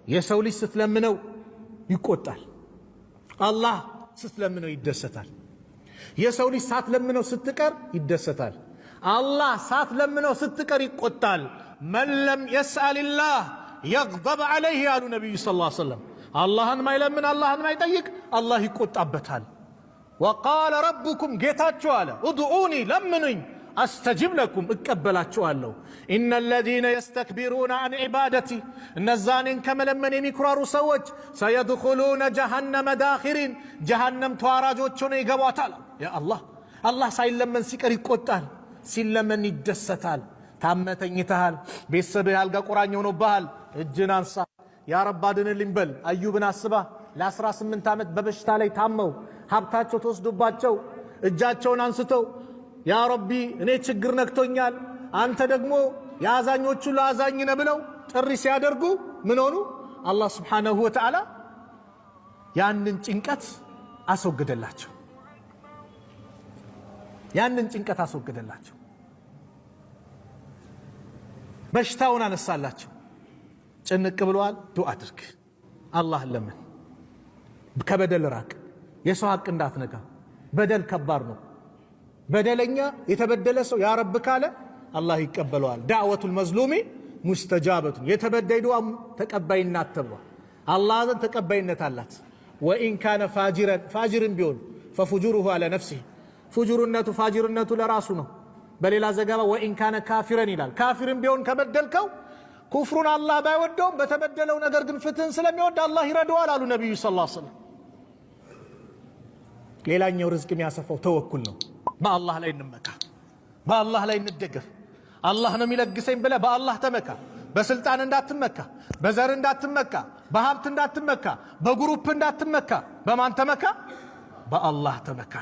የሰው ልጅ ስትለምነው ይቆጣል፣ አላህ ስትለምነው ይደሰታል። የሰው ልጅ ሳትለምነው ስትቀር ይደሰታል፣ አላህ ሳትለምነው ስትቀር ይቆጣል። መን ለም የስአልላህ የግደብ ዐለይህ ያሉ ነቢዩ ሰለላሁ ዐለይሂ ወሰለም። አላህን ማይለምን አላህን ማይጠይቅ አላህ ይቆጣበታል። ወቃለ ረቡኩም ጌታችሁ አለ እድዑኒ ለምኑኝ አስተጅብ ለኩም እቀበላችኋለሁ። ኢነ ለዚነ የስተክቢሩነ አን ዒባደቲ እነዛ እኔን ከመለመን የሚኩራሩ ሰዎች ሰየድኹሉነ ጀሃነመ ዳኺሪን ጀሃነም ተዋራጆች ሆነው ይገቧታል። ያ አላህ አላህ ሳይለመን ሲቀር ይቆጣል፣ ሲለመን ይደሰታል። ታመህ ተኝተሃል፣ ቤተሰብህ አልጋ ቁራኛ ሆኖብሃል፣ እጅን አንሳ ያ ረብ አድንልኝ በል። አዩብን አስባ ለ18 ዓመት በበሽታ ላይ ታመው ሀብታቸው ተወስዶባቸው እጃቸውን አንስተው ያ ረቢ እኔ ችግር ነክቶኛል አንተ ደግሞ የአዛኞቹ ለአዛኝ ነህ ብለው ጥሪ ሲያደርጉ ምን ሆኑ? አላህ ስብሓነሁ ወተዓላ ያንን ጭንቀት አስወገደላቸው፣ ያንን ጭንቀት አስወገደላቸው፣ በሽታውን አነሳላቸው። ጭንቅ ብለዋል፣ ዱዓ አድርግ፣ አላህን ለምን፣ ከበደል ራቅ፣ የሰው ሐቅ እንዳትነካ። በደል ከባድ ነው። በደለኛ የተበደለ ሰው ያ ረብ ካለ አላህ ይቀበለዋል። ዳዕወቱል መዝሉሚ ሙስተጃበቱን የተበዳይ ዱዓ ተቀባይነት ተብሏል። አላህ ዘንድ ተቀባይነት አላት። ወኢን ካነ ፋጅርን ቢሆን ፈፉጁሩሁ አለ ነፍሲህ ፉጁርነቱ ፋጅርነቱ ለራሱ ነው። በሌላ ዘገባ ወኢን ካነ ካፊረን ይላል። ካፊርን ቢሆን ከበደልከው ኩፍሩን አላህ ባይወደውም በተበደለው ነገር ግን ፍትህን ስለሚወድ አላህ ይረዳዋል አሉ ነቢዩ ሰለላሁ ዐለይሂ ወሰለም። ሌላኛው ርዝቅ የሚያሰፋው ተወኩል ነው። በአላህ ላይ እንመካ፣ በአላህ ላይ እንደገፍ። አላህ ነው የሚለግሰኝ ብለህ በአላህ ተመካ። በስልጣን እንዳትመካ፣ በዘር እንዳትመካ፣ በሀብት እንዳትመካ፣ በግሩፕ እንዳትመካ። በማን ተመካ? በአላህ ተመካ።